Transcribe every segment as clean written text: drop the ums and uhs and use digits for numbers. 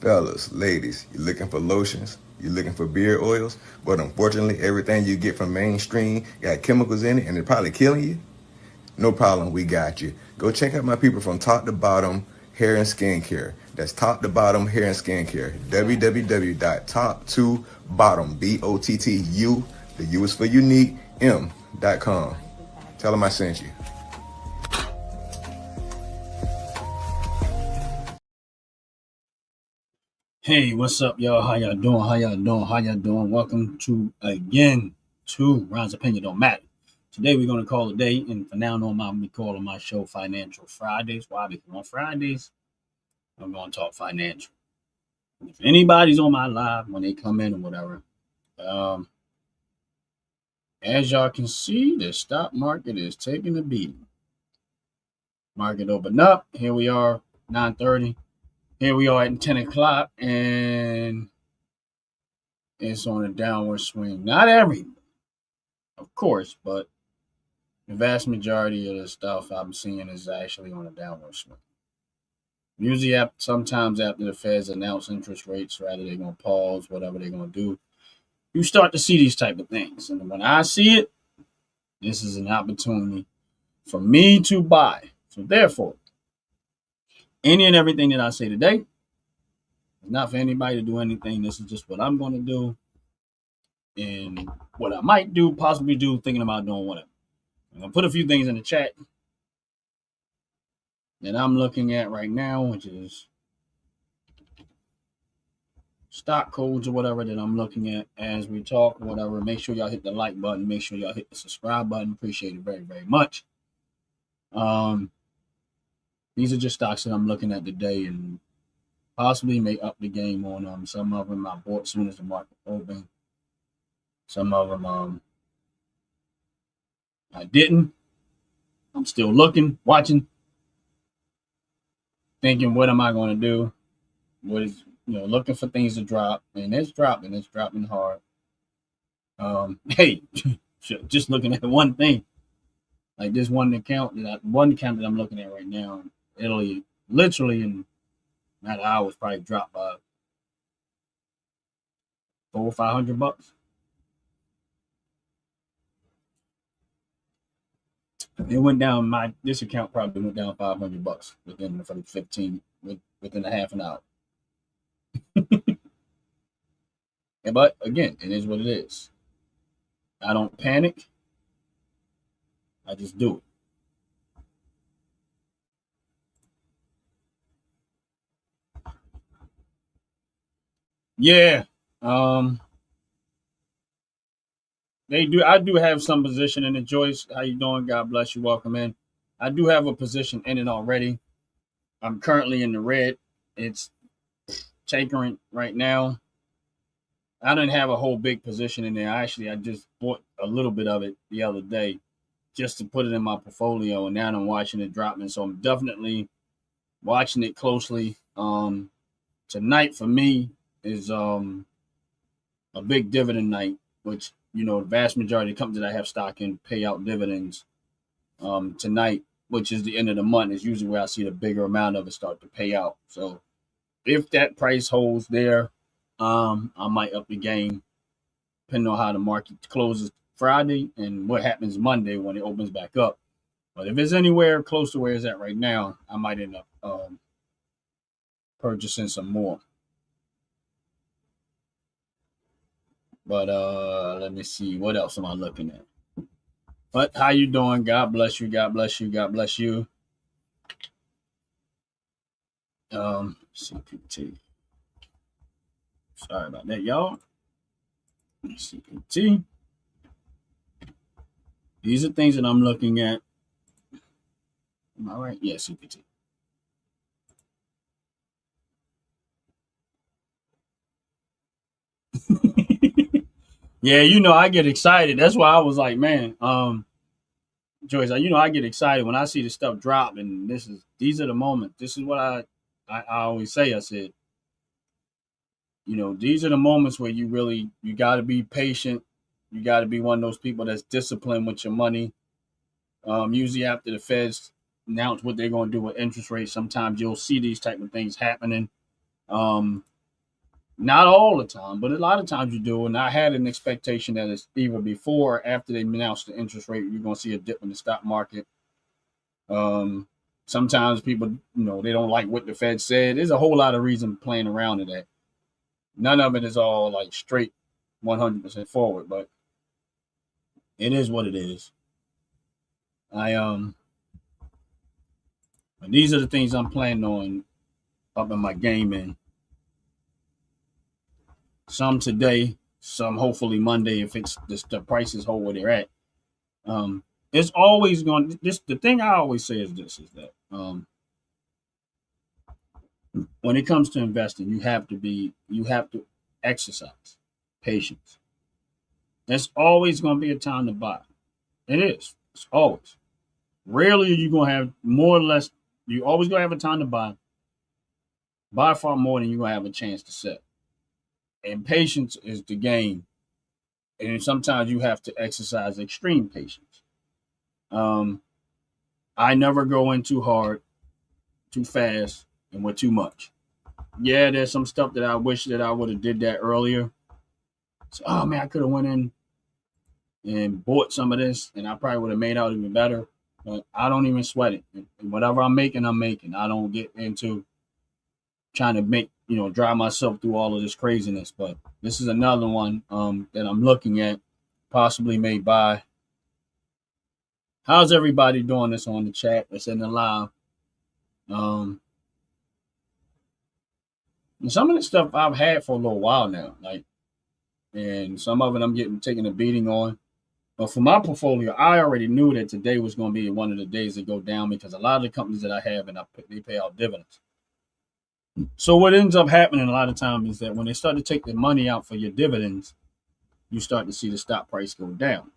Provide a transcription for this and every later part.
Fellas, ladies, you looking for lotions? You looking for beard oils? But unfortunately, everything you get from mainstream got chemicals in it and it's probably killing you? No problem, we got you. Go check out my people from Top to Bottom Hair and Skincare. That's Top to Bottom Hair and Skincare. www.top2bottom, BOTTU, the U is for unique, M.com. Tell them I sent you. Hey, what's up, y'all? How y'all doing? How y'all doing? How y'all doing? Welcome to again to Ron's Opinion Don't Matter. Today we're gonna call it a day, and for now on, I'm calling my show Financial Fridays. Why? Because on Fridays I'm gonna talk financial. If anybody's on my live when they come in or whatever, um, as y'all can see, the stock market is taking a beating. Market opened up. Here we are, 9:30. Here we are at 10 o'clock, and it's on a downward swing. Not everything, of course, but the vast majority of the stuff I'm seeing is actually on a downward swing. Usually, sometimes after the Feds announce interest rates, rather they're gonna pause whatever they're gonna do, you start to see these type of things. And when I see it, this is an opportunity for me to buy. So therefore, any and everything that I say today is not for anybody to do anything. This is just what I'm gonna do and what I might do, possibly do, thinking about doing whatever. I'm gonna put a few things in the chat that I'm looking at right now, which is stock codes or whatever that I'm looking at as we talk, whatever. Make sure y'all hit the like button. Make sure y'all hit the subscribe button. Appreciate it very, very much. Um, these are just stocks that I'm looking at today and possibly may up the game on them. Some of them I bought as soon as the market opened. Some of them I didn't. I'm still looking, watching, thinking, what am I going to do? What is, looking for things to drop, and it's dropping hard. Hey, just looking at one thing, like this one account that I'm looking at right now, Italy, literally in a matter of hours, probably dropped by $400 or $500. It went down. This account probably went down $500 within the 15 within a half an hour. But again, it is what it is. I don't panic. I just do it. Yeah. They do. I do have some position in it. Joyce, how you doing? God bless you. Welcome in. I do have a position in it already. I'm currently in the red. It's tapering right now. I didn't have a whole big position in there. Actually, I just bought a little bit of it the other day just to put it in my portfolio, and now I'm watching it dropping. So I'm definitely watching it closely. Tonight for me is a big dividend night, which the vast majority of companies that I have stock in pay out dividends. Tonight, which is the end of the month, is usually where I see the bigger amount of it start to pay out. So if that price holds there, I might up the game, depending on how the market closes Friday and what happens Monday when it opens back up. But if it's anywhere close to where it's at right now, I might end up purchasing some more. But let me see, what else am I looking at? But how you doing? God bless you. God bless you. God bless you. CPT. Sorry about that, y'all. CPT. These are things that I'm looking at. Am I right? Yeah, CPT. Yeah, I get excited. That's why I was like, man, Joyce, I get excited when I see the stuff drop, and these are the moments. This is what I always say. I said, these are the moments where you got to be patient. You got to be one of those people that's disciplined with your money. Usually after the Feds announce what they're going to do with interest rates, sometimes you'll see these type of things happening. Not all the time, but a lot of times you do. And I had an expectation that it's either before or after they announce the interest rate, you're going to see a dip in the stock market. Um, Sometimes people, they don't like what the Fed said. There's a whole lot of reason playing around in that. None of it is all like straight 100% forward, but it is what it is. I These are the things I'm planning on up in my game, and some today, some hopefully Monday if it's the prices hold where they're at. It's always going. This the thing I always say is this: is that when it comes to investing, you have to exercise patience. There's always going to be a time to buy. It is. It's always. Rarely are you going to have more or less. You always going to have a time to buy. By far more than you're going to have a chance to sell. And patience is the game. And sometimes you have to exercise extreme patience. I never go in too hard, too fast, and with too much. Yeah, there's some stuff that I wish that I would have did that earlier. So, oh man, I could have went in and bought some of this, and I probably would have made out even better. But I don't even sweat it. And whatever I'm making, I'm making. I don't get into trying to drive myself through all of this craziness. But this is another one that I'm looking at, possibly may buy. How's everybody doing this on the chat that's in the live? And some of the stuff I've had for a little while now, and some of it I'm taking a beating on. But for my portfolio, I already knew that today was going to be one of the days that go down because a lot of the companies that I have they pay out dividends. So what ends up happening a lot of times is that when they start to take the money out for your dividends, you start to see the stock price go down.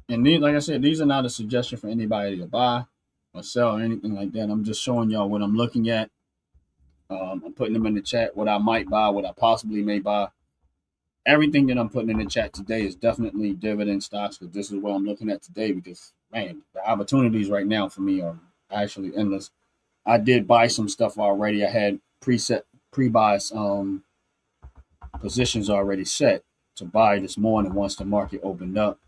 And like I said, these are not a suggestion for anybody to buy or sell or anything like that. I'm just showing y'all what I'm looking at. I'm putting them in the chat, what I might buy, what I possibly may buy. Everything that I'm putting in the chat today is definitely dividend stocks because this is what I'm looking at today because, man, the opportunities right now for me are actually endless. I did buy some stuff already. I had pre-buy positions already set to buy this morning once the market opened up,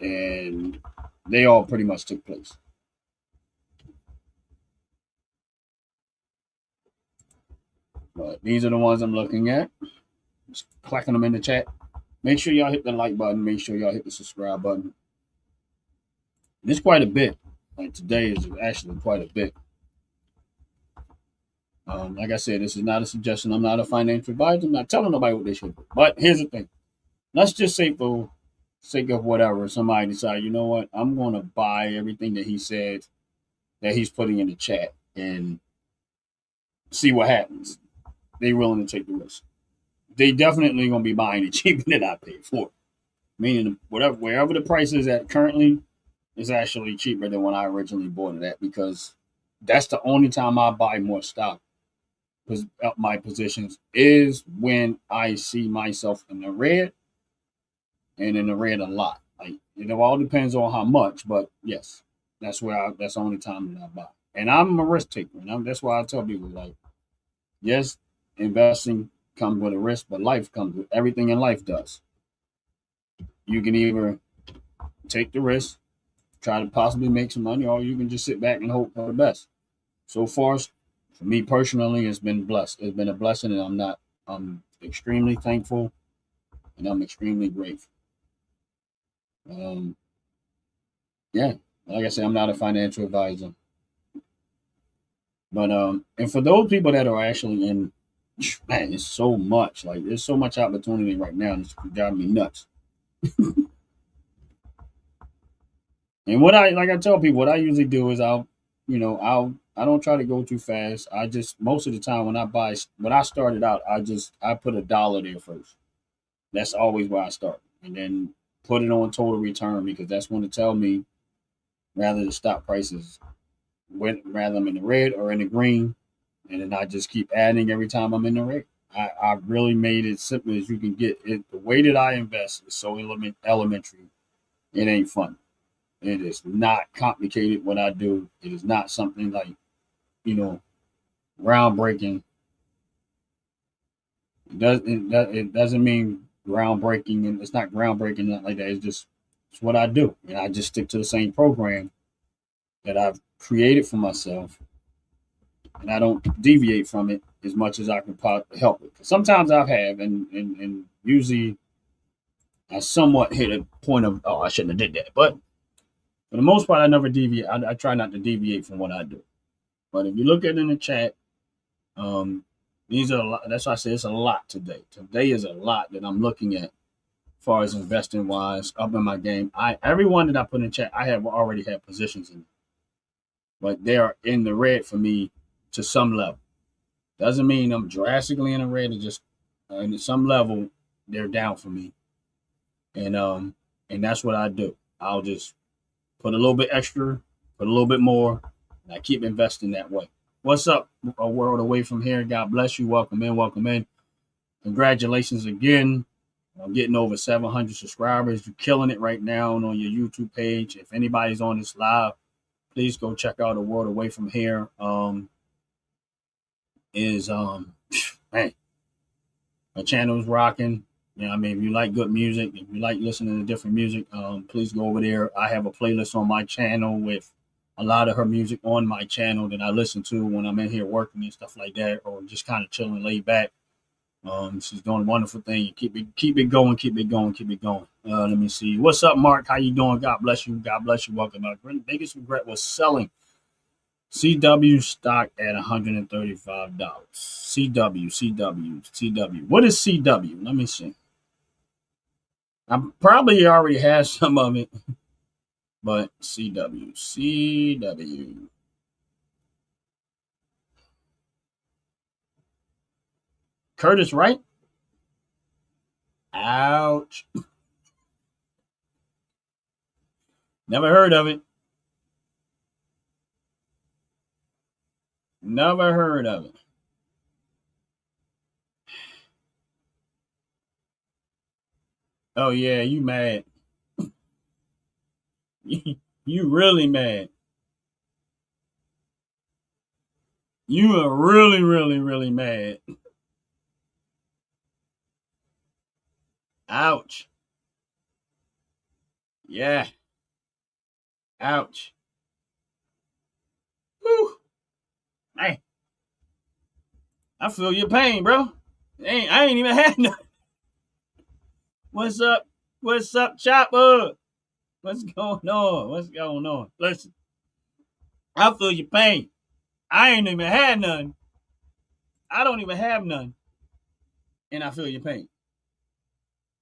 and they all pretty much took place. But these are the ones I'm looking at. Just clacking them in the chat. Make sure y'all hit the like button. Make sure y'all hit the subscribe button. And it's quite a bit. Like today is actually quite a bit. Like I said, this is not a suggestion. I'm not a financial advisor. I'm not telling nobody what they should do. But here's the thing. Let's just say for sake of whatever, somebody decide, you know what, I'm going to buy everything that he said that he's putting in the chat and see what happens. They're willing to take the risk. They definitely going to be buying it cheaper than I paid for it. Meaning wherever the price is at currently is actually cheaper than when I originally bought it at because that's the only time I buy more stock. Up my positions is when I see myself in the red and in the red a lot. Like it all depends on how much, but yes, that's the only time that I buy. And I'm a risk taker, and that's why I tell people yes, investing comes with a risk, but life comes with everything in life does. You can either take the risk, try to possibly make some money, or you can just sit back and hope for the best. So far, for me personally, it's been blessed. It's been a blessing, and I'm extremely thankful, and I'm extremely grateful. Yeah, like I said, I'm not a financial advisor, but and for those people that are actually in, man, it's so much. Like there's so much opportunity right now. It's driving me nuts. And I tell people, what I usually do is I don't try to go too fast. I just most of the time when I started out, I put $1 there first. That's always where I start, and then put it on total return because that's going to tell me rather the stock prices rather I'm in the red or in the green, and then I just keep adding every time I'm in the red. I really made it simple as you can get it. The way that I invest is so elementary. It ain't fun. It is not complicated what I do. It is not something like, groundbreaking. It doesn't mean groundbreaking, and it's not groundbreaking, nothing like that. It's what I do. And I just stick to the same program that I've created for myself, and I don't deviate from it as much as I can help it. Sometimes I have, and usually I somewhat hit a point of, oh, I shouldn't have did that. But for the most part, I never deviate. I try not to deviate from what I do. But if you look at it in the chat, these are a lot. That's why I say it's a lot today. Today is a lot that I'm looking at, as far as investing wise, up in my game. Everyone that I put in chat, I have already had positions in, but they are in the red for me to some level. Doesn't mean I'm drastically in the red. It's just at some level they're down for me, and that's what I do. I'll just put a little bit extra, put a little bit more, and I keep investing that way. What's up, a world away from here? God bless you. Welcome in. Welcome in. Congratulations again on getting over 700 subscribers. You're killing it right now on your YouTube page. If anybody's on this live, please go check out a world away from here. Man, my channel is rocking. I mean, if you like good music, if you like listening to different music, please go over there. I have a playlist on my channel with a lot of her music on my channel that I listen to when I'm in here working and stuff like that, or just kind of chilling, laid back. She's doing a wonderful thing. Keep it going. Let me see. What's up, Mark? How you doing? God bless you. God bless you. Welcome back. Biggest regret was selling CW stock at $135. CW. What is CW? Let me see. I probably already have some of it, but CW. Curtis Wright? Ouch. Never heard of it. Never heard of it. Oh, yeah, you mad. You really mad. You are really, really, really mad. Ouch. Yeah. Ouch. Whew. Hey. I feel your pain, bro. I ain't even had nothing. What's up? What's up, Chopper? What's going on? Listen, I feel your pain. I ain't even had none. I don't even have none. And I feel your pain.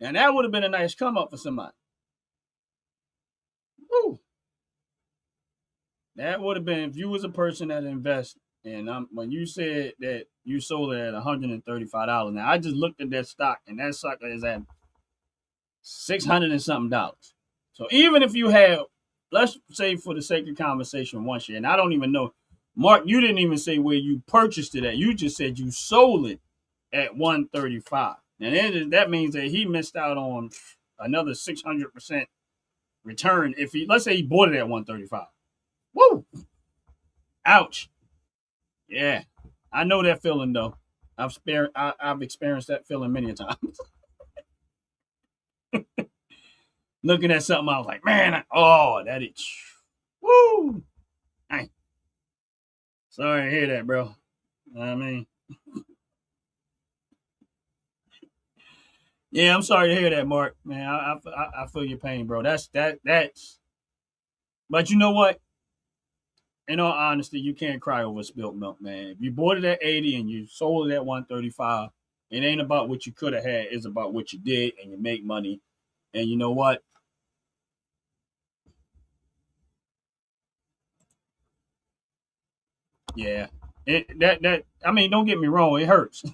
And that would have been a nice come up for somebody. Woo. That would have been if you was a person that invests. And when you said that you sold it at $135, now I just looked at that stock, and that sucker is at $600 and something. So even if you have, let's say for the sake of conversation, one share, and I don't even know, Mark, you didn't even say where you purchased it at. You just said you sold it at $135. And that means that he missed out on another 600% return. If let's say he bought it at $135. Woo! Ouch. Yeah. I know that feeling though. I've experienced that feeling many a times. Looking at something, I was like, man, that is, woo! Hey. Sorry to hear that, bro. You know what I mean? Yeah, I'm sorry to hear that, Mark. Man, I feel your pain, bro. That's. But you know what? In all honesty, you can't cry over spilt milk, man. If you bought it at 80 and you sold it at 135, it ain't about what you could have had. It's about what you did, and you make money. And you know what? Yeah. I mean, don't get me wrong, it hurts.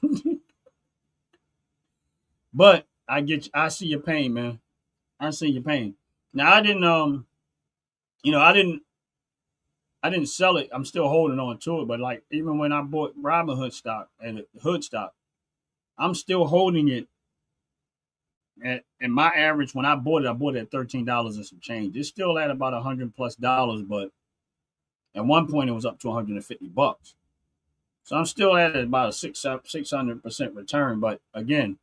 But I see your pain, man. I see your pain. Now I didn't I didn't sell it. I'm still holding on to it. But like even when I bought Robinhood stock and Hood stock, I'm still holding it And my average when I bought it at $13 and some change. It's still at about $100+, but at one point it was up to $150. So I'm still at about a 600% return. But again,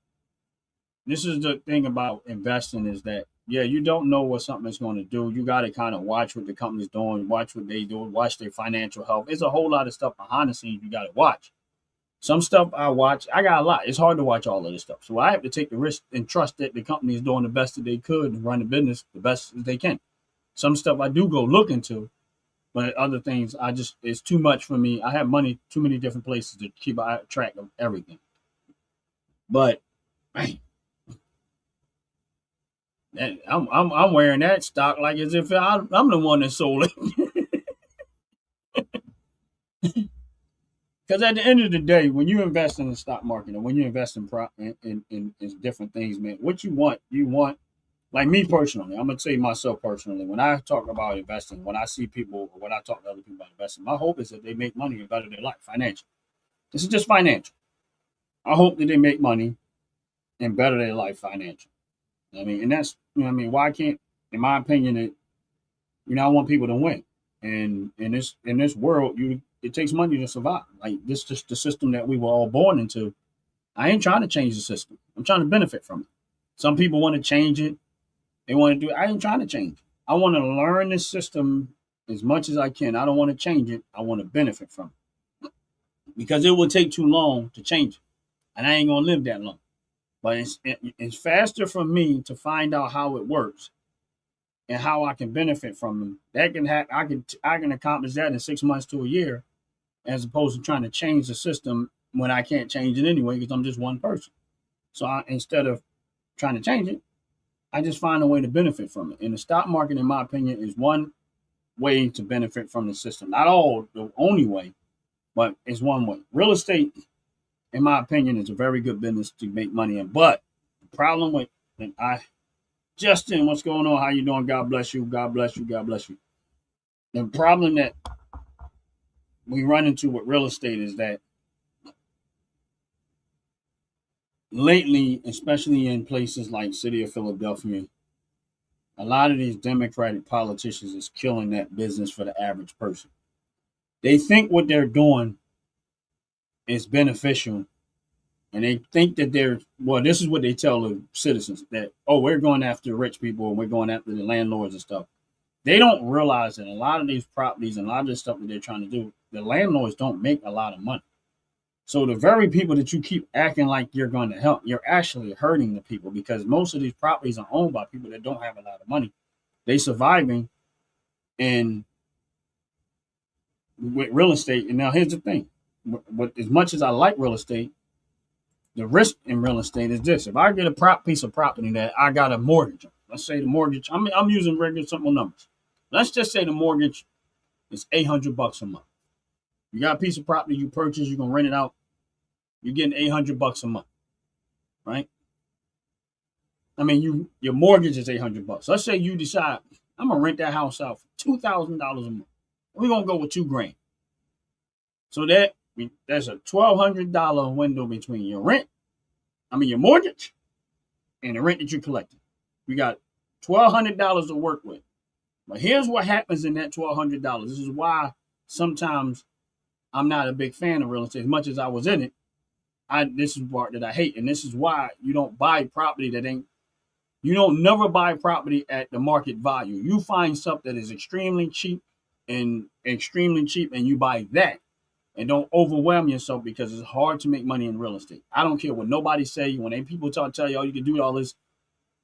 this is the thing about investing is that yeah, you don't know what something is going to do. You got to kind of watch what the company's doing, watch what they do, watch their financial health. There's a whole lot of stuff behind the scenes you got to watch. Some stuff I watch, I got a lot. It's hard to watch all of this stuff. So I have to take the risk and trust that the company is doing the best that they could and run the business the best as they can. Some stuff I do go look into, but other things it's too much for me. I have money too many different places to keep track of everything. But man, I'm wearing that stock like as if I'm the one that sold it. Because at the end of the day, when you invest in the stock market and when you invest in different things, man, what you want, like me personally, I'm gonna say myself personally, when I talk about investing, when I see people or when I talk to other people about investing, my hope is that they make money and better their life financially. This is just financial. I hope that they make money and better their life financially. I mean, and that's why can't, in my opinion, I want people to win. And in this world, it takes money to survive. Like this just the system that we were all born into. I ain't trying to change the system. I'm trying to benefit from it. Some people want to change it. They want to do it. I ain't trying to change it. I want to learn this system as much as I can. I don't want to change it. I want to benefit from it. Because it will take too long to change it. And I ain't gonna live that long. But it's faster for me to find out how it works and how I can benefit from them. I can accomplish that in 6 months to a year, as opposed to trying to change the system when I can't change it anyway because I'm just one person. So instead of trying to change it, I just find a way to benefit from it. And the stock market, in my opinion, is one way to benefit from the system. Not all the only way, but it's one way. Real estate, in my opinion, is a very good business to make money in. But the problem with Justin, what's going on? How you doing? God bless you. God bless you. God bless you. The problem that we run into with real estate is that lately, especially in places like city of Philadelphia, a lot of these Democratic politicians is killing that business for the average person. They think what they're doing is beneficial, and they think that this is what they tell the citizens that, oh, we're going after rich people and we're going after the landlords and stuff. They don't realize that a lot of these properties and a lot of this stuff that they're trying to do, the landlords don't make a lot of money. So the very people that you keep acting like you're going to help, you're actually hurting the people because most of these properties are owned by people that don't have a lot of money. They surviving and with real estate. And now here's the thing. As much as I like real estate, the risk in real estate is this. If I get a piece of property that I got a mortgage on, let's say the mortgage, I'm using regular simple numbers. Let's just say the mortgage is $800 a month. You got a piece of property you purchase, you're gonna rent it out. You're getting $800 a month, right? I mean, your mortgage is $800. Let's say you decide I'm gonna rent that house out for $2,000 a month. We're gonna go with $2,000. So there's a $1,200 window between your mortgage, and the rent that you're collecting. You got $1,200 to work with. But here's what happens in that $1,200. This is why sometimes I'm not a big fan of real estate. As much as I was in it, this is the part that I hate. And this is why you don't buy property you don't never buy property at the market value. You find stuff that is extremely cheap and you buy that. And don't overwhelm yourself because it's hard to make money in real estate. I don't care what nobody say. When people tell you, oh, you can do all this,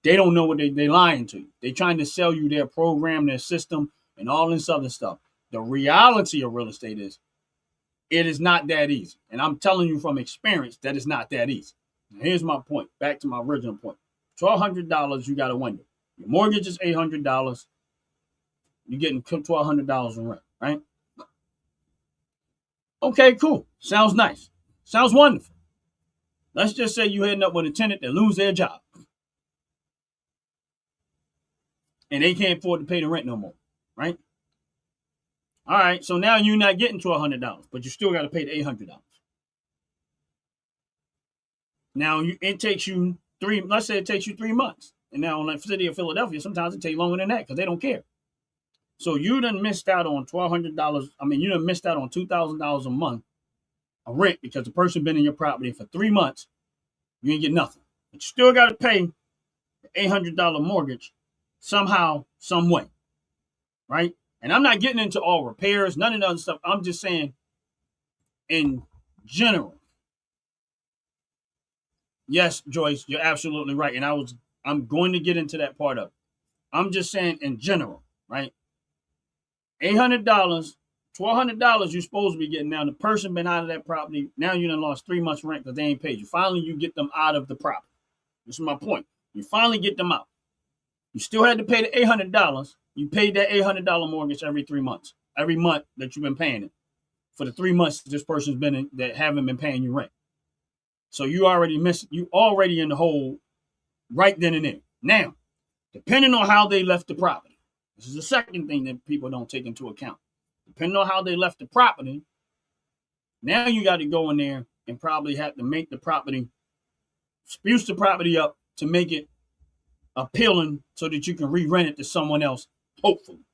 they don't know what they lying to you. They trying to sell you their program, their system, and all this other stuff. The reality of real estate is it is not that easy. And I'm telling you from experience that it's not that easy. Now, here's my point. Back to my original point. $1,200, you got a window. Your mortgage is $800. You're getting $1,200 in rent, right? Okay, cool. Sounds nice. Sounds wonderful. Let's just say you're heading up with a tenant that lose their job. And they can't afford to pay the rent no more, right? All right, so now you're not getting $1,200, but you still got to pay the $800. Now, it takes you let's say it takes you 3 months. And now in the city of Philadelphia, sometimes it takes longer than that because they don't care. So you done missed out on $1,200. I mean, you done missed out on $2,000 a month of rent because the person been in your property for 3 months. You ain't get nothing. But you still got to pay the $800 mortgage somehow, some way. Right? And I'm not getting into all repairs, none of the other stuff. I'm just saying in general. Yes, Joyce, you're absolutely right. And I'm going to get into that part of it. I'm just saying in general, right? $800, $1,200 you're supposed to be getting now. The person been out of that property. Now you done lost 3 months rent because they ain't paid you. Finally, you get them out of the property. This is my point. You finally get them out. You still had to pay the $800. You paid that $800 mortgage every 3 months. Every month that you've been paying it. For the 3 months this person's been in, that haven't been paying you rent. So you already in the hole right then and there. Now, depending on how they left the property, this is the second thing that people don't take into account. Depending on how they left the property, now you got to go in there and probably have to make the property, spruce the property up to make it appealing so that you can re-rent it to someone else, hopefully.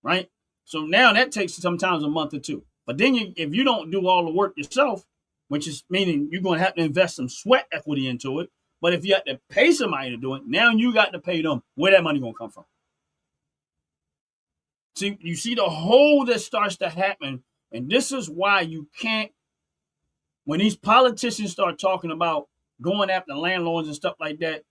Right? So now that takes sometimes a month or two. But then if you don't do all the work yourself, which is meaning you're going to have to invest some sweat equity into it. But if you have to pay somebody to do it, now you got to pay them. Where that money going to come from? See, you see the hole that starts to happen. And this is why you can't, when these politicians start talking about going after landlords and stuff like that,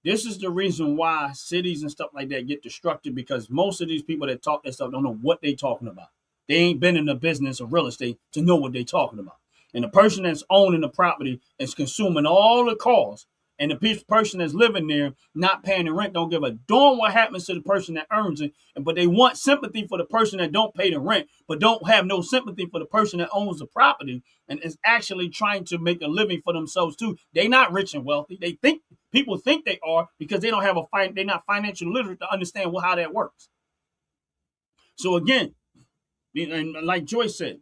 this is the reason why cities and stuff like that get destructed, because most of these people that talk that stuff don't know what they're talking about. They ain't been in the business of real estate to know what they're talking about. And the person that's owning the property is consuming all the costs. And the person that's living there not paying the rent don't give a darn what happens to the person that earns it. But they want sympathy for the person that don't pay the rent, but don't have no sympathy for the person that owns the property and is actually trying to make a living for themselves too. They're not rich and wealthy. People think they are because they don't have they're not financially literate to understand how that works. So again, and like Joyce said,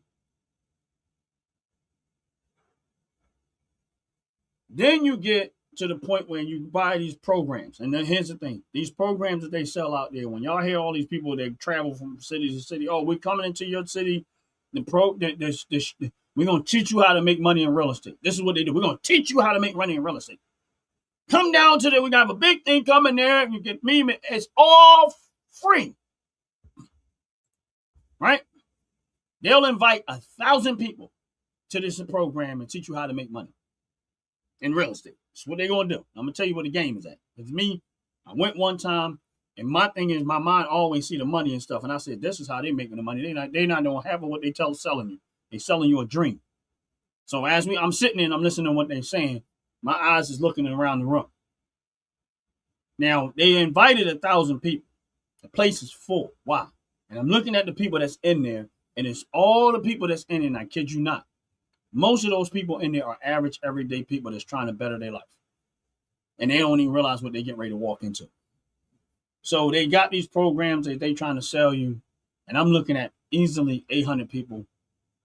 then you get to the point where you buy these programs. And then here's the thing. These programs that they sell out there, when y'all hear all these people that travel from city to city, oh, we're coming into your city. We're going to teach you how to make money in real estate. This is what they do. We're going to teach you how to make money in real estate. Come down to there. We're going to have a big thing coming there. You get me. It's all free. Right? They'll invite 1,000 people to this program and teach you how to make money in real estate. That's what they're going to do. I'm going to tell you where the game is at. It's me. I went one time, and my thing is my mind always see the money and stuff. And I said, this is how they're making the money. They're not doing half of what they selling you. They're selling you a dream. So I'm sitting there and I'm listening to what they're saying. My eyes is looking around the room. Now, they invited 1,000 people. The place is full. Wow. And I'm looking at the people that's in there, and it's all the people that's in it, and I kid you not. Most of those people in there are average, everyday people that's trying to better their life. And they don't even realize what they're getting ready to walk into. So they got these programs that they're trying to sell you. And I'm looking at easily 800 people.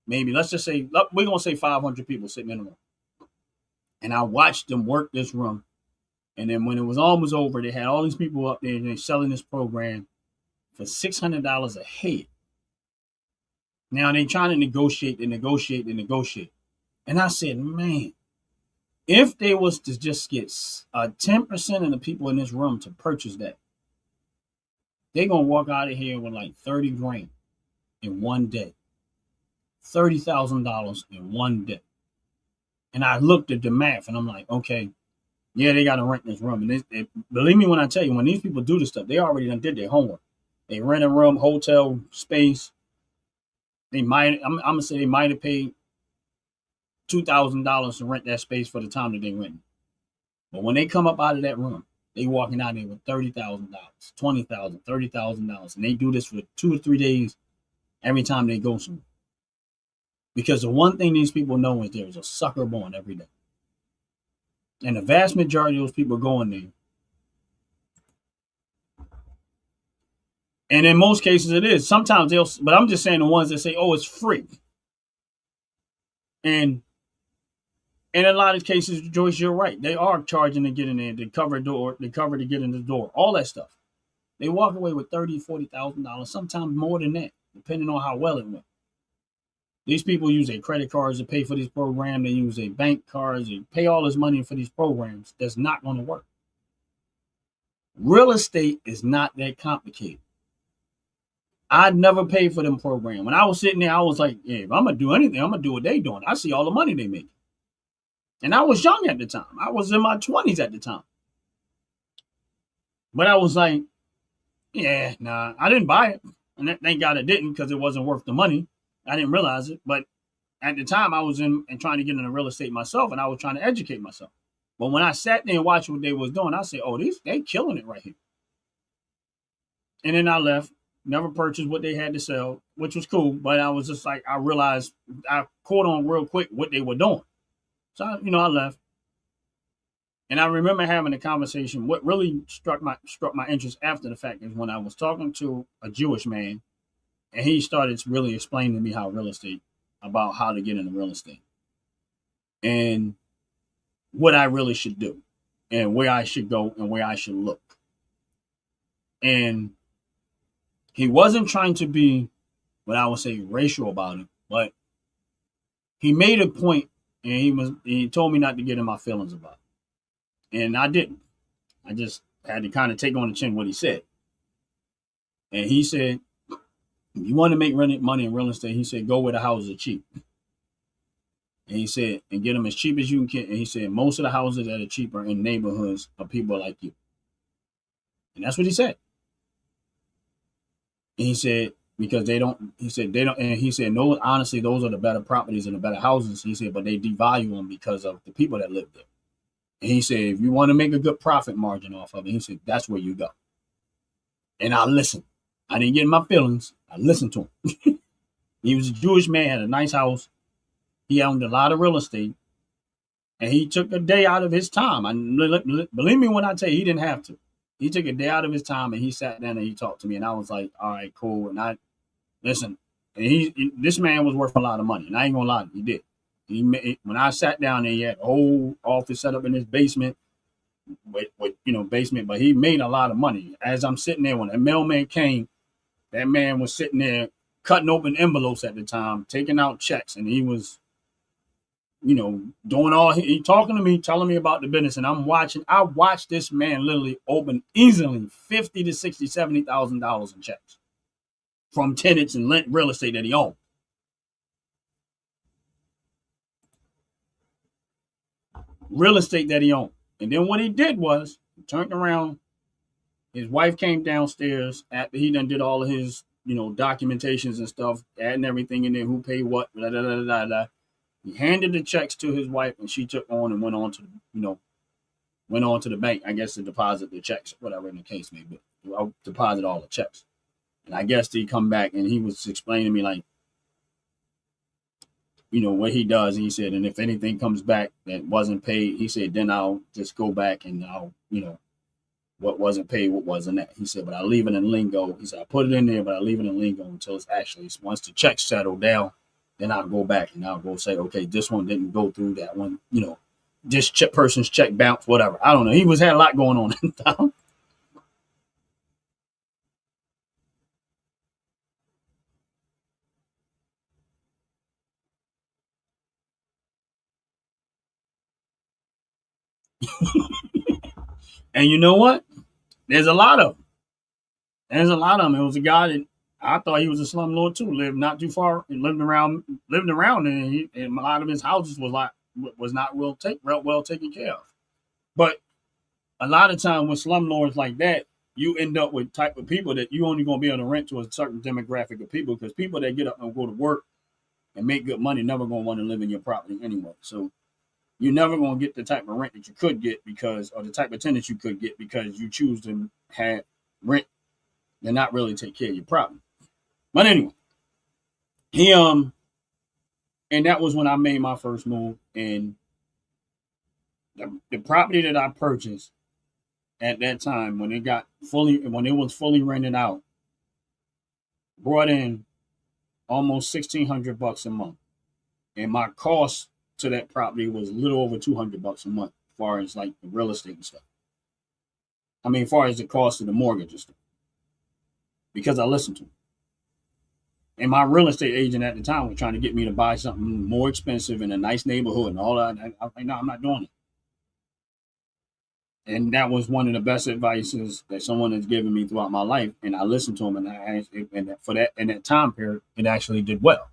Maybe, let's just say, we're going to say 500 people sitting in the room. And I watched them work this room. And then when it was almost over, they had all these people up there and they're selling this program for $600 a head. Now they're trying to negotiate. And I said, man, if they was to just get 10% of the people in this room to purchase that, they're going to walk out of here with like 30 grand in one day. $30,000 in one day. And I looked at the math and I'm like, okay, yeah, they got to rent this room. And believe me when I tell you, when these people do this stuff, they already done did their homework. They rent a room, hotel space. I'm going to say they might have paid $2,000 to rent that space for the time that they rent. But when they come up out of that room, they walking out there with $30,000, $20,000, $30,000. And they do this for 2 or 3 days every time they go somewhere. Because the one thing these people know is there's a sucker born every day. And the vast majority of those people go in there. And in most cases it is. Sometimes but I'm just saying the ones that say, oh, it's free. And in a lot of cases, Joyce, you're right. They are charging to get in there, to cover door, to cover to get in the door, all that stuff. They walk away with $30,000, $40,000, sometimes more than that, depending on how well it went. These people use their credit cards to pay for this program. They use their bank cards. They pay all this money for these programs. That's not going to work. Real estate is not that complicated. I'd never paid for them program. When I was sitting there, I was like, yeah, if I'm going to do anything, I'm going to do what they doing. I see all the money they make. And I was young at the time. I was in my 20s at the time. But I was like, yeah, nah, I didn't buy it. And thank God I didn't, because it wasn't worth the money. I didn't realize it. But at the time, I was in and trying to get into real estate myself, and I was trying to educate myself. But when I sat there and watched what they was doing, I said, oh, they killing it right here. And then I left, never purchased what they had to sell, which was cool. But I was just like, I realized I caught on real quick what they were doing. So, I left. And I remember having a conversation. What really struck my interest after the fact is when I was talking to a Jewish man, and he started really explaining to me about how to get into real estate, and what I really should do, and where I should go, and where I should look. And he wasn't trying to be, what I would say, racial about it, but he made a point, and he told me not to get in my feelings about it. And I didn't. I just had to kind of take on the chin what he said. And he said, if you want to make money in real estate, he said, go where the houses are cheap. And he said, and get them as cheap as you can get. And he said, most of the houses that are cheap are in neighborhoods of people like you. And that's what he said. And he said, because and he said, no, honestly, those are the better properties and the better houses. He said, but they devalue them because of the people that live there. And he said, if you want to make a good profit margin off of it, he said, that's where you go. And I listened. I didn't get in my feelings. I listened to him. He was a Jewish man, had a nice house. He owned a lot of real estate. And he took a day out of his time. Believe me when I tell you, he didn't have to. He took a day out of his time, and he sat down and he talked to me. And I was like, all right, cool. And listen, and this man was worth a lot of money. And I ain't going to lie to you, he did. When I sat down there, he had a whole office set up in his basement, with basement, but he made a lot of money. As I'm sitting there, when the mailman came, that man was sitting there cutting open envelopes at the time, taking out checks, and he was, doing he talking to me, telling me about the business, and I watched this man literally open easily $50,000 to $60,000, $70,000 in checks from tenants and real estate that he owned. Real estate that he owned. And then what he did was, he turned around, his wife came downstairs after he done did all of his, documentations and stuff, adding everything in there, who paid what, blah, blah, blah, blah, blah. He handed the checks to his wife, and she took on and went on to the bank, I guess, to deposit the checks, whatever in the case may be. I'll deposit all the checks. And I guess he come back, and he was explaining to me, like, what he does. And he said, and if anything comes back that wasn't paid, he said, then I'll just go back and I'll, what wasn't paid, what wasn't that. He said, but I leave it in lingo. He said, I put it in there, but I leave it in lingo until it's actually, once the checks settle down, then I'll go back and I'll go say, okay, this one didn't go through, that one, this person's check bounce, whatever. I don't know. He had a lot going on in town. And you know what? There's a lot of them. It was a guy that I thought he was a slumlord too. Lived not too far, and lived around, and a lot of his houses was not well taken care of. But a lot of time with slumlords like that, you end up with type of people that you only gonna be able to rent to a certain demographic of people, because people that get up and go to work and make good money never gonna want to live in your property anyway. So you're never going to get the type of rent that you could get or the type of tenants you could get, because you choose to have rent and not really take care of your property. But anyway, and that was when I made my first move. And the property that I purchased at that time, when it was fully rented out, brought in almost $1,600 a month. And my cost to that property was a little over $200 a month, as far as like the real estate and stuff. I mean, as far as the cost of the mortgage and stuff, because I listened to him. And my real estate agent at the time was trying to get me to buy something more expensive in a nice neighborhood and all that. I was like, no, I'm not doing it. And that was one of the best advices that someone has given me throughout my life. And I listened to him, and for that in that time period, it actually did well,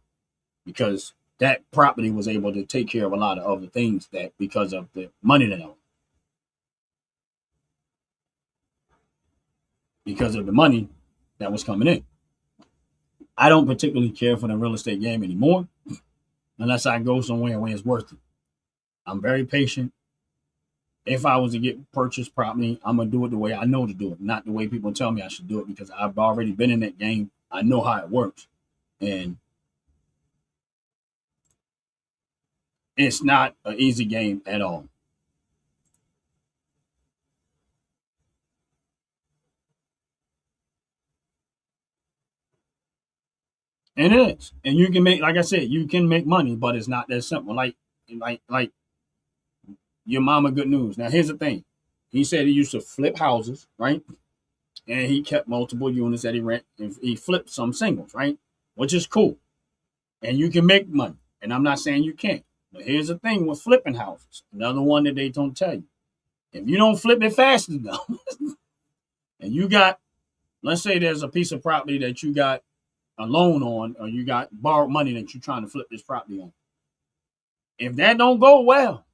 because that property was able to take care of a lot of other things that because of the money that I owned. Because of the money that was coming in. I don't particularly care for the real estate game anymore unless I go somewhere where it's worth it. I'm very patient. If I was to get purchase property, I'm going to do it the way I know to do it, not the way people tell me I should do it, because I've already been in that game. I know how it works. And it's not an easy game at all. And it is. And you can make, like I said, you can make money, but it's not that simple. Like your mama good news. Now, here's the thing. He said he used to flip houses, right? And he kept multiple units that he rent. And he flipped some singles, right? Which is cool. And you can make money. And I'm not saying you can't. But here's the thing with flipping houses. Another one that they don't tell you. If you don't flip it fast enough, and you got, let's say there's a piece of property that you got a loan on, or you got borrowed money that you're trying to flip this property on. If that don't go well,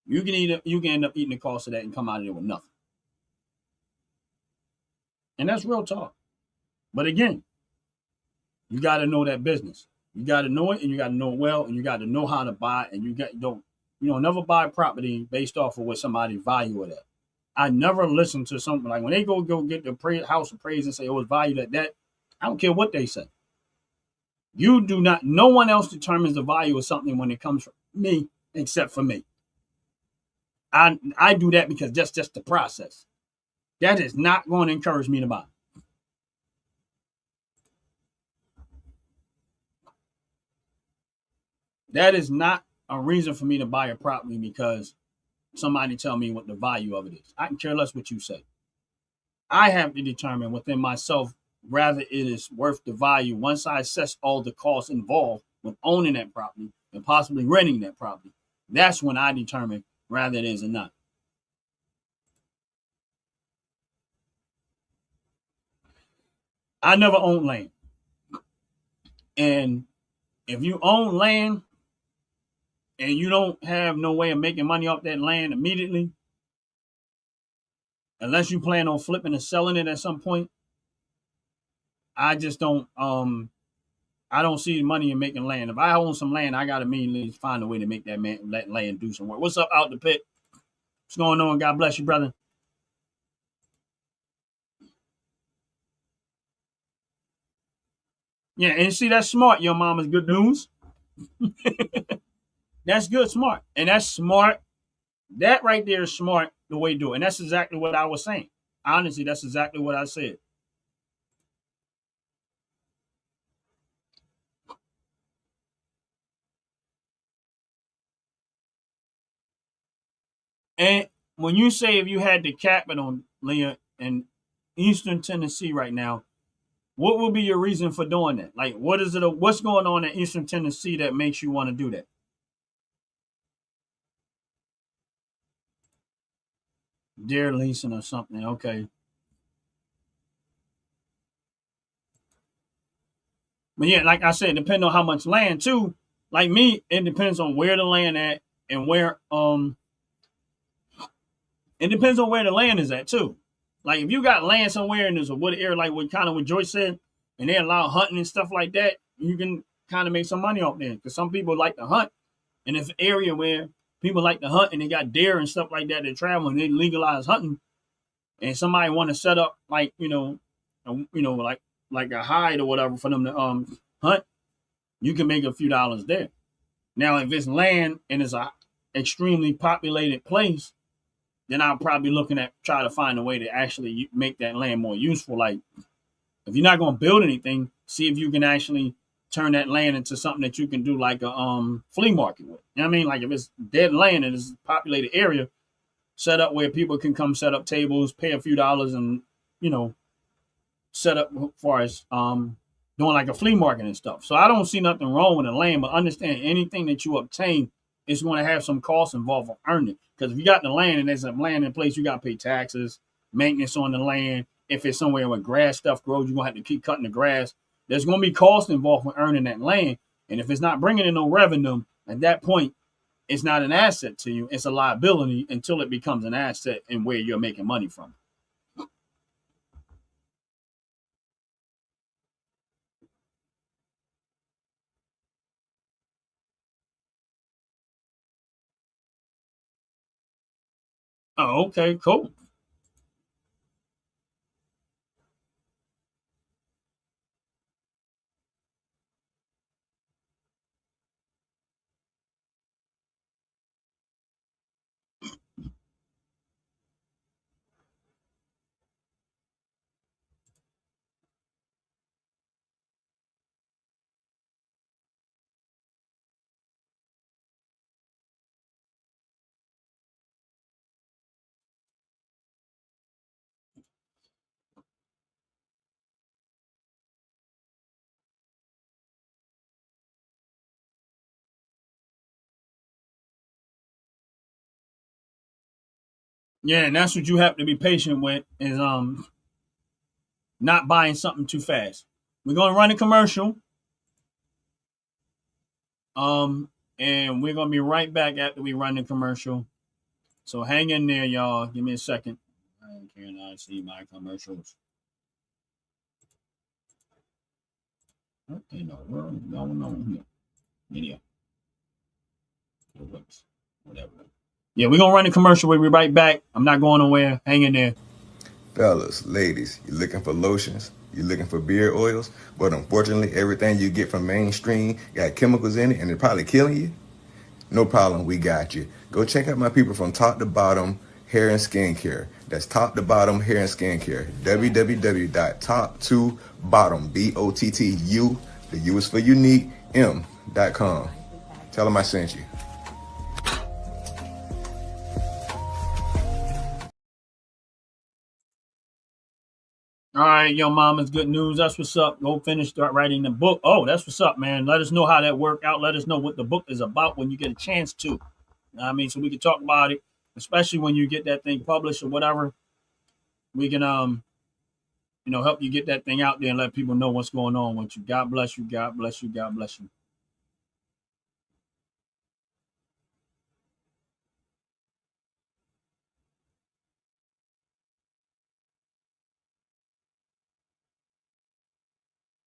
you can end up eating the cost of that and come out of there with nothing. And that's real talk. But again, you got to know that business. You got to know it, and you got to know it well, and you got to know how to buy. And never buy property based off of what somebody value it at. I never listen to something like when they go get the house appraised and say, "Oh, it's valued at that." I don't care what they say. You do not. No one else determines the value of something when it comes from me, except for me. I do that because that's just the process. That is not going to encourage me to buy. That is not a reason for me to buy a property because somebody tell me what the value of it is. I can care less what you say. I have to determine within myself whether it is worth the value once I assess all the costs involved with owning that property and possibly renting that property. That's when I determine whether it is or not. I never owned land. And if you own land and you don't have no way of making money off that land immediately, unless you plan on flipping and selling it at some point, I just don't I don't see money in making land. If I own some land, I gotta immediately find a way to make that land do some work. What's up out the pit? What's going on? God bless you, brother. Yeah, and see, that's smart. Your mama's good news. That's good, smart. And that's smart. That right there is smart the way to do it. And that's exactly what I was saying. Honestly, that's exactly what I said. And when you say if you had the capital, Leah, in Eastern Tennessee right now, what would be your reason for doing that? Like, what is it? What's going on in Eastern Tennessee that makes you want to do that? Deer leasing or something. Okay. But yeah, like I said, depending on how much land too. Like me, it depends on where the land at and where it depends on where the land is at too. Like if you got land somewhere and there's a wood area, like what Joyce said, and they allow hunting and stuff like that, you can kind of make some money off there. Because some people like to hunt, and it's an area where people like to hunt and they got deer and stuff like that. They travel and they legalize hunting, and somebody want to set up like like a hide or whatever for them to hunt, you can make a few dollars there. Now, if it's land and it's a extremely populated place, then I'll probably looking at try to find a way to actually make that land more useful. Like if you're not going to build anything, see if you can actually turn that land into something that you can do like a flea market with. You know what I mean? Like if it's dead land and it's a populated area, set up where people can come set up tables, pay a few dollars, and you know set up as far as doing like a flea market and stuff. So I don't see nothing wrong with the land, but understand anything that you obtain is going to have some costs involved with earning it. Because if you got the land and there's some land in place, you got to pay taxes, maintenance on the land. If it's somewhere where grass stuff grows, you're gonna have to keep cutting the grass. There's gonna be costs involved with earning that land. And if it's not bringing in no revenue, at that point, it's not an asset to you. It's a liability until it becomes an asset and where you're making money from. Oh, okay, cool. Yeah, and that's what you have to be patient with is not buying something too fast. We're gonna run a commercial. Um and we're gonna be right back after we run the commercial. So hang in there, y'all. Give me a second. I cannot see my commercials. What in the world is going on here? Media. Whatever. Yeah, we're gonna run the commercial. We'll be right back. I'm not going nowhere. Hang in there. Fellas, ladies, you're looking for lotions, you're looking for beard oils, but unfortunately, everything you get from mainstream got chemicals in it and it's probably killing you. No problem, we got you. Go check out my people from Top to Bottom Hair and Skincare. That's Top to Bottom Hair and Skincare. www.top2bottom, BOTTU, the U is for unique, M.com. Tell them I sent you. All right, yo, mama's good news. That's what's up. Go finish, start writing the book. Oh, that's what's up, man. Let us know how that worked out. Let us know what the book is about when you get a chance to. You know what I mean, so we can talk about it, especially when you get that thing published or whatever. We can help you get that thing out there and let people know what's going on with you. God bless you. God bless you. God bless you.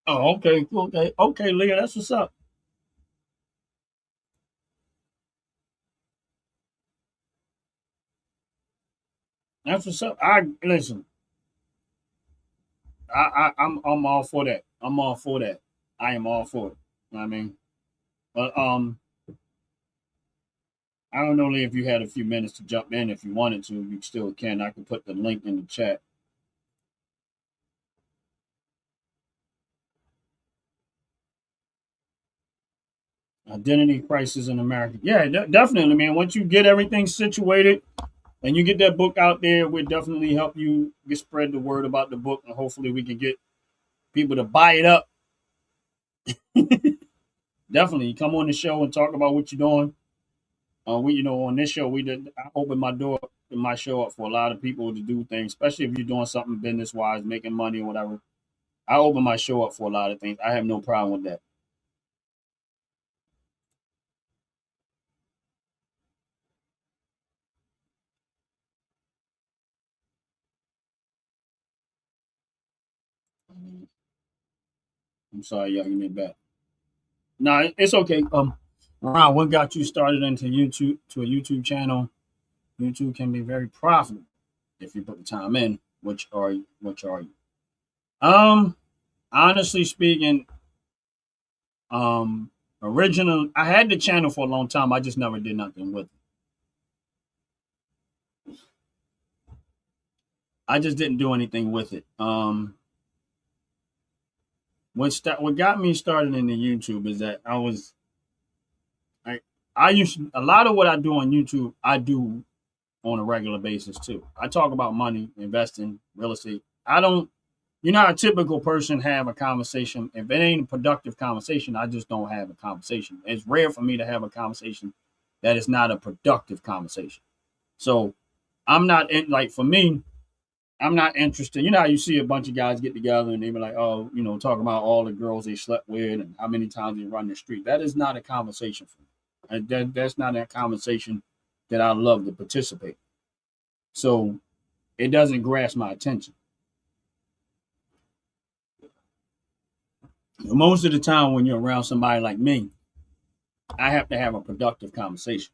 Oh, okay, cool. Okay, okay, Leah, that's what's up. That's what's up. I listen. I'm all for that. I'm all for that. I am all for it. You know what I mean, but I don't know, Leah, if you had a few minutes to jump in. If you wanted to, you still can. I can put the link in the chat. Identity crisis in America. Yeah, definitely, man. Once you get everything situated and you get that book out there, we'll definitely help you get spread the word about the book, and hopefully we can get people to buy it up. Definitely come on the show and talk about what you're doing. We, on this show, we did. I open my door in my show up for a lot of people to do things, especially if you're doing something business wise, making money or whatever. I open my show up for a lot of things. I have no problem with that. I'm sorry, y'all. Give me back. No, it's okay. Ron, what got you started into YouTube to a YouTube channel? YouTube can be very profitable if you put the time in. Which are you? Which are you? Um, Honestly speaking, original. I had the channel for a long time. I just never did nothing with it. I just didn't do anything with it. what got me started in the YouTube is that I I used a lot of what I do on YouTube I do on a regular basis too. I talk about money, investing, real estate. I don't, you know, how a typical person have a conversation. If it ain't a productive conversation, I just don't have a conversation. It's rare for me to have a conversation that is not a productive conversation. So I'm not in, like, for me, I'm not interested. You know how you see a bunch of guys get together and they be like, oh, you know, talk about all the girls they slept with and how many times they run the street. That is not a conversation for me. That's not a conversation that I love to participate. So it doesn't grasp my attention. Most of the time, when you're around somebody like me, I have to have a productive conversation.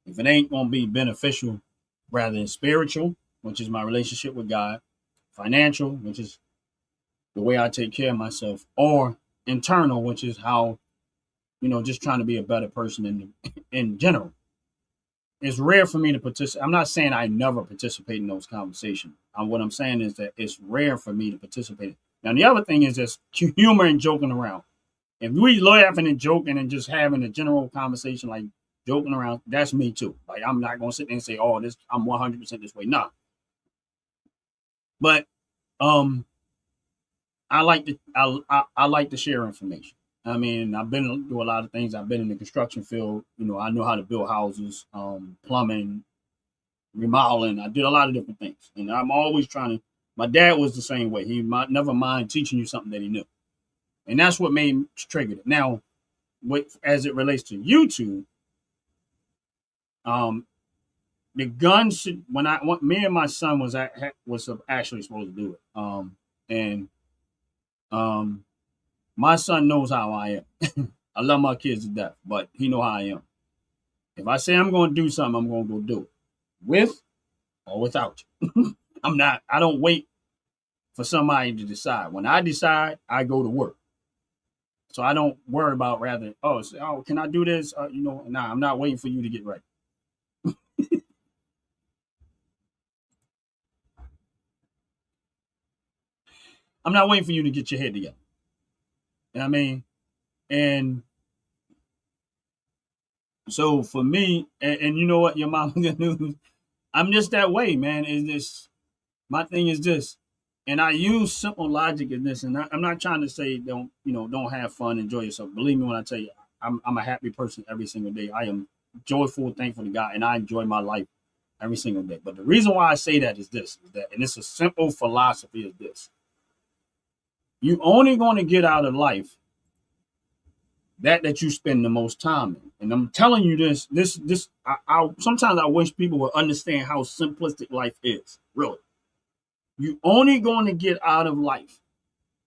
If it ain't going to be beneficial, rather than spiritual, which is my relationship with God, financial, which is the way I take care of myself, or internal, which is how, you know, just trying to be a better person in general. It's rare for me to participate. I'm not saying I never participate in those conversations. What I'm saying is that it's rare for me to participate. Now, the other thing is just humor and joking around. If we laughing and joking and just having a general conversation, like joking around, that's me too. Like, I'm not gonna sit there and say, "Oh, this I'm 100% this way." Nah, but um, I like to share information. I mean, I've been through a lot of things. I've been in the construction field. You know, I know how to build houses, plumbing, remodeling. I did a lot of different things, and I'm always trying to. My dad was the same way. He might never mind teaching you something that he knew, and that's what made triggered it. Now, as it relates to YouTube, um, the guns when me and my son was actually supposed to do it, and um, my son knows how I am. I love my kids to death, but he know how I am. If I say I'm going to do something, I'm going to go do it, with or without you. I'm not. I don't wait for somebody to decide. When I decide, I go to work. So I don't worry about rather. Oh, can I do this? Nah. I'm not waiting for you to get ready. I'm not waiting for you to get your head together. You know what I mean? And so for me, and you know what, your mom knew, I'm just that way, man. Is this my thing? Is this, and I use simple logic in this, and I'm not trying to say don't have fun, enjoy yourself. Believe me when I tell you, I'm a happy person every single day. I am joyful, thankful to God, and I enjoy my life every single day. But the reason why I say that is this, is that, and it's a simple philosophy is this: you only going to get out of life that you spend the most time in. And I'm telling you this. I sometimes I wish people would understand how simplistic life is. Really, you only going to get out of life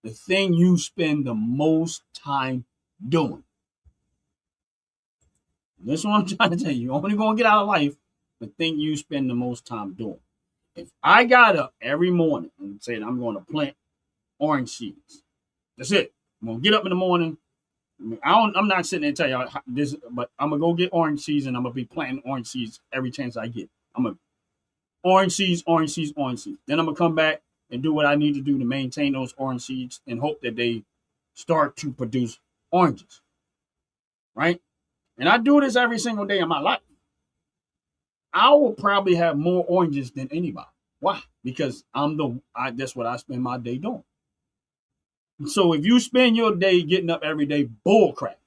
the thing you spend the most time doing. This is what I'm trying to tell you. You're only going to get out of life the thing you spend the most time doing. If I got up every morning and said I'm going to plant orange seeds, that's it. I'm going to get up in the morning. I'm not sitting there and tell y'all this, but I'm gonna go get orange seeds and I'm gonna be planting orange seeds every chance I get. I'm gonna orange seeds, orange seeds, orange seeds. Then I'm gonna come back and do what I need to do to maintain those orange seeds and hope that they start to produce oranges, right? And I do this every single day of my life. I will probably have more oranges than anybody. Why? Because that's what I spend my day doing. So if you spend your day getting up every day, bull crap,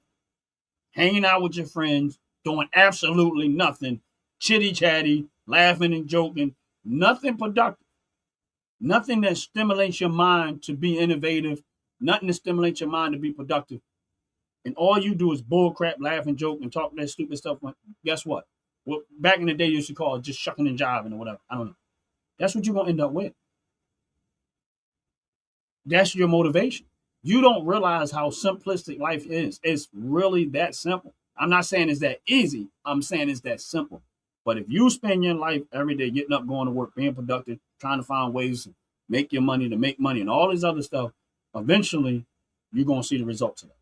hanging out with your friends, doing absolutely nothing, chitty chatty, laughing and joking, nothing productive, nothing that stimulates your mind to be innovative, nothing that stimulates your mind to be productive. And all you do is bull crap, laugh and joke and talk that stupid stuff. Guess what? Well, back in the day, you used to call it just shucking and jiving or whatever. I don't know. That's what you're going to end up with. That's your motivation. You don't realize how simplistic life is. It's really that simple. I'm not saying it's that easy. I'm saying it's that simple. But if you spend your life every day getting up, going to work, being productive, trying to find ways to make your money, to make money, and all this other stuff, eventually you're going to see the results of that.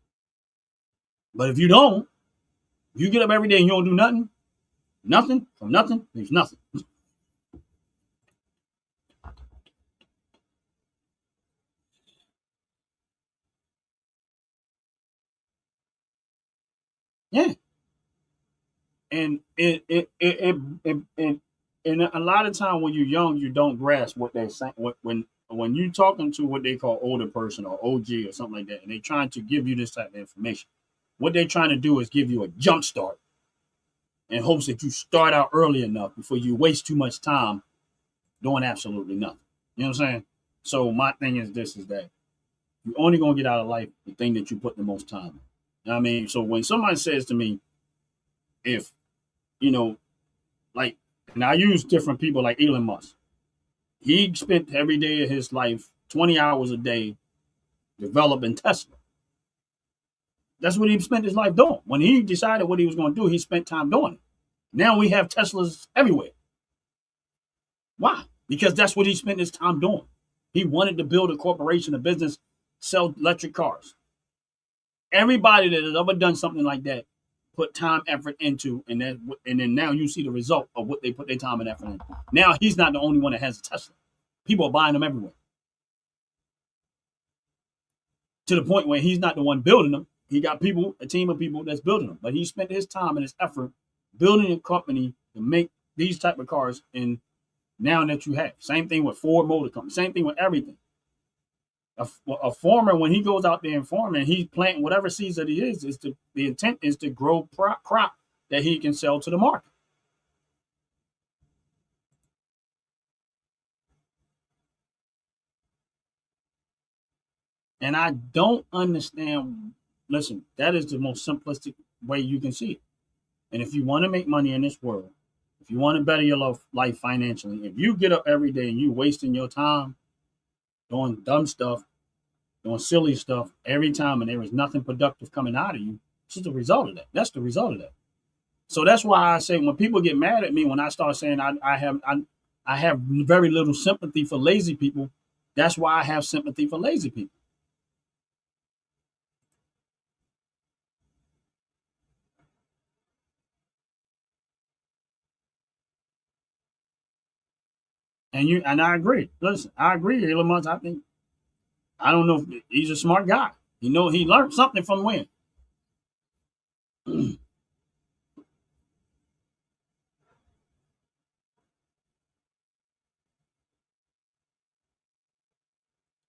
But if you don't, you get up every day and you don't do nothing from nothing, there's nothing. Yeah, and and a lot of time when you're young, you don't grasp what they're saying. When you're talking to what they call older person or OG or something like that, and they're trying to give you this type of information, what they're trying to do is give you a jump start in hopes that you start out early enough before you waste too much time doing absolutely nothing. You know what I'm saying? So my thing is this: is that you're only gonna get out of life the thing that you put the most time in. You know what I mean? So when somebody says to me, if you know, like, and I use different people like Elon Musk. He spent every day of his life 20 hours a day developing Tesla. That's what he spent his life doing. When he decided what he was going to do, he spent time doing it. Now we have Teslas everywhere. Why? Because that's what he spent his time doing. He wanted to build a corporation, a business, sell electric cars. Everybody that has ever done something like that put time, effort into, and then now you see the result of what they put their time and effort in. Now he's not the only one that has a Tesla. People are buying them everywhere. To the point where he's not the one building them. He got people, a team of people that's building them. But he spent his time and his effort building a company to make these type of cars. And now that you have, same thing with Ford Motor Company, same thing with everything. A farmer, when he goes out there and farming, he's planting whatever seeds that he is the intent is to grow crop that he can sell to the market. And I don't understand. Listen, that is the most simplistic way you can see it. And if you want to make money in this world, if you want to better your life financially, if you get up every day and you wasting your time doing dumb stuff, doing silly stuff every time, and there is nothing productive coming out of you, this is the result of that. That's the result of that. So that's why I say when people get mad at me when I start saying I have very little sympathy for lazy people. That's why I have sympathy for lazy people. And I agree. Listen, I agree, Elon Musk. I don't know if he's a smart guy. He learned something from when.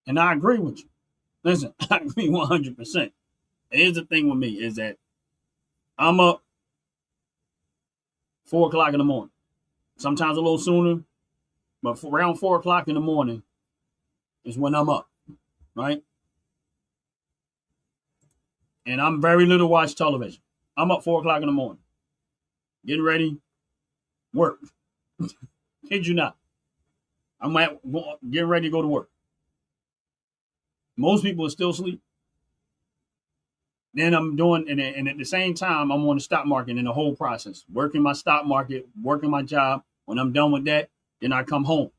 And I agree with you. Listen, I agree 100%. Here's the thing with me is that I'm up 4 o'clock in the morning. Sometimes a little sooner, but around 4 o'clock in the morning is when I'm up, right? And I'm very little watch television. I'm up 4 o'clock in the morning, getting ready, work. Kid you not. Getting ready to go to work. Most people are still asleep. Then I'm doing, and at the same time, I'm on the stock market in the whole process, working my stock market, working my job. When I'm done with that, then I come home.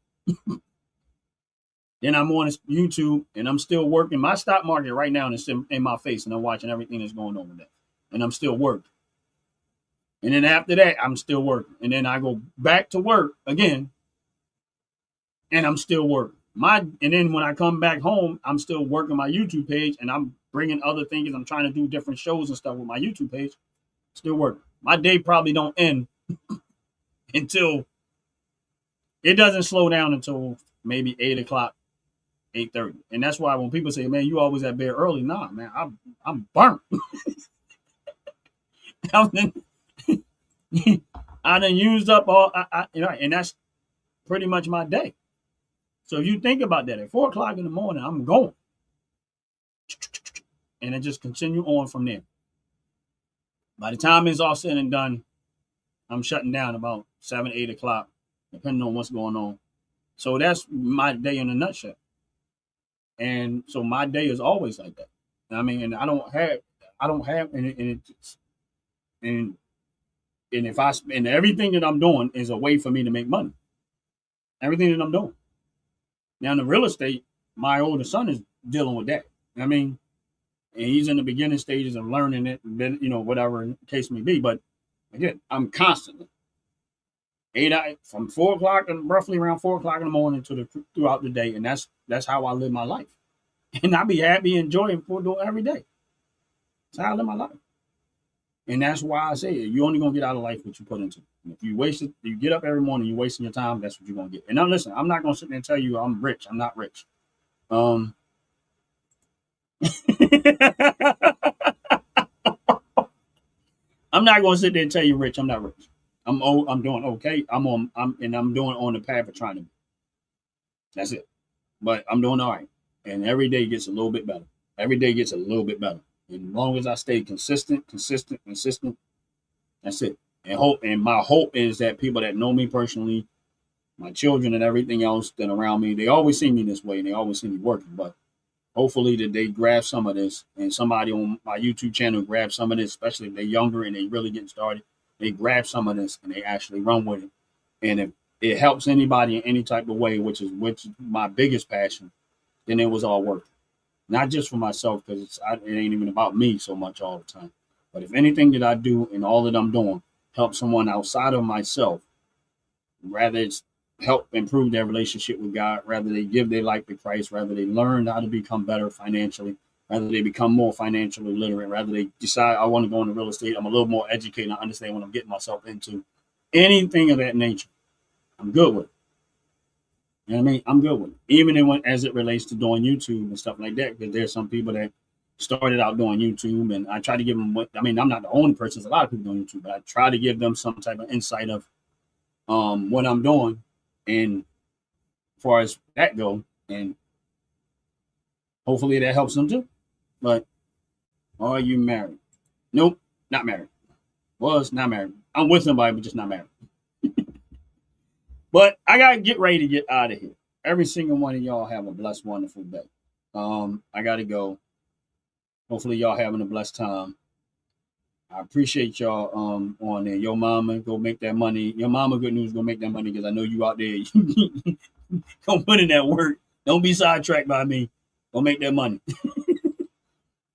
Then I'm on YouTube and I'm still working my stock market right now, and it's in my face, and I'm watching everything that's going on with that. And I'm still working. And then after that, I'm still working. And then I go back to work again, and I'm still working. And then when I come back home, I'm still working my YouTube page, and I'm bringing other things. I'm trying to do different shows and stuff with my YouTube page. Still working. My day probably don't end until it doesn't slow down until maybe 8 o'clock, 8:30. And that's why when people say, "Man, you always at bed early," nah, man, I'm burnt. I done used up all, and that's pretty much my day. So if you think about that, at 4 o'clock in the morning, I'm going, and it just continue on from there. By the time it's all said and done, I'm shutting down about 7, 8 o'clock, depending on what's going on. So that's my day in a nutshell. And so my day is always like that. I mean, and I don't have, and if and everything that I'm doing is a way for me to make money. Everything that I'm doing. Now in the real estate, my older son is dealing with that. I mean, and he's in the beginning stages of learning it, and then whatever the case may be. But again, I'm constantly from 4 o'clock and roughly around 4 o'clock in the morning to throughout the day, and that's how I live my life. And I be happy, enjoying for doing every day. That's how I live my life. And that's why I say it. You're only gonna get out of life what you put into it. And if you waste it, you get up every morning, you're wasting your time, that's what you're gonna get. And now listen, I'm not gonna sit there and tell you I'm rich. I'm not rich. I'm not gonna sit there and tell you rich. I'm not rich. I'm doing okay. I'm doing on the path of trying to be. That's it. But I'm doing all right. And every day gets a little bit better. Every day gets a little bit better. And as long as I stay consistent, that's it. And my hope is that people that know me personally, my children and everything else that around me, they always see me this way and they always see me working. But hopefully that they grab some of this and somebody on my YouTube channel grab some of this, especially if they're younger and they really getting started. They grab some of this and they actually run with it. And if it helps anybody in any type of way, which is my biggest passion, then it was all worth it. Not just for myself, because it ain't even about me so much all the time. But if anything that I do and all that I'm doing helps someone outside of myself, rather it's help improve their relationship with God, rather they give their life to Christ, rather they learn how to become better financially, rather they become more financially literate, rather they decide I want to go into real estate, I'm a little more educated, I understand what I'm getting myself into, anything of that nature, I'm good with it. You know what I mean? I'm good with it. Even as it relates to doing YouTube and stuff like that, because there's some people that started out doing YouTube, and I try to give them I'm not the only person. There's a lot of people doing YouTube, but I try to give them some type of insight of what I'm doing, and as far as that go, and hopefully that helps them too. But are you married? Nope, not married. Was not married. I'm with somebody, but just not married. But I gotta get ready to get out of here. Every single one of y'all have a blessed, wonderful day. I gotta go. Hopefully y'all having a blessed time. I appreciate y'all on there. Your mama, go make that money. Your mama, good news, go make that money, because I know you out there. Don't put in that work. Don't be sidetracked by me. Go make that money.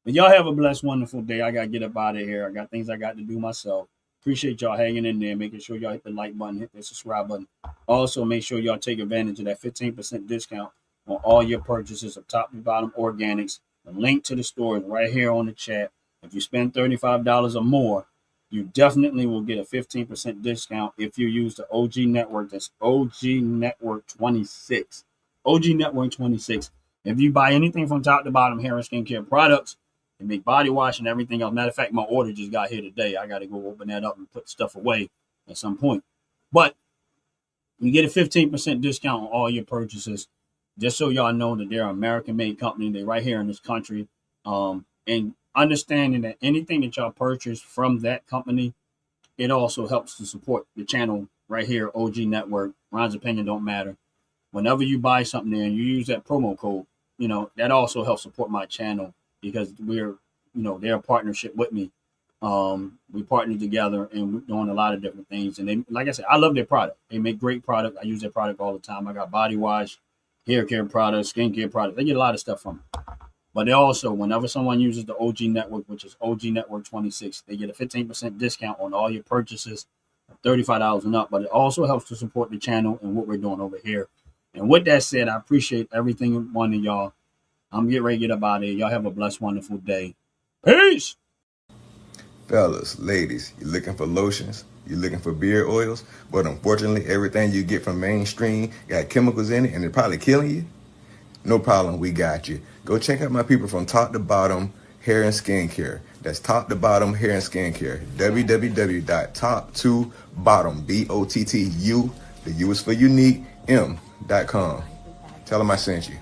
But y'all have a blessed, wonderful day. I gotta get up out of here. I got things I got to do myself. Appreciate y'all hanging in there, making sure y'all hit the like button, hit the subscribe button. Also, make sure y'all take advantage of that 15% discount on all your purchases of top to bottom organics. The link to the store is right here on the chat. If you spend $35 or more, you definitely will get a 15% discount if you use the OG Network. That's OG Network 26. OG Network 26. If you buy anything from top to bottom hair and skincare products, and make body wash and everything else. Matter of fact, my order just got here today. I got to go open that up and put stuff away at some point. But you get a 15% discount on all your purchases. Just so y'all know that they're an American-made company. They're right here in this country. And understanding that anything that y'all purchase from that company, it also helps to support the channel right here, OG Network. Ron's opinion don't matter. Whenever you buy something there and you use that promo code, that also helps support my channel, because they're a partnership with me. We partner together and we're doing a lot of different things. And they, like I said, I love their product. They make great product. I use their product all the time. I got body wash, hair care products, skincare products. They get a lot of stuff from me. But they also, whenever someone uses the OG Network, which is OG Network 26, they get a 15% discount on all your purchases of $35 and up. But it also helps to support the channel and what we're doing over here. And with that said, I appreciate everything one of y'all. I'm getting ready to get up out of here. Y'all have a blessed, wonderful day. Peace. Fellas, ladies, you looking for lotions? You looking for beard oils? But unfortunately, everything you get from mainstream got chemicals in it and they're probably killing you? No problem, we got you. Go check out my people from Top to Bottom Hair and Skincare. That's Top to Bottom Hair and Skincare. www.top2bottom, BOTTU, the U is for unique, M.com. Tell them I sent you.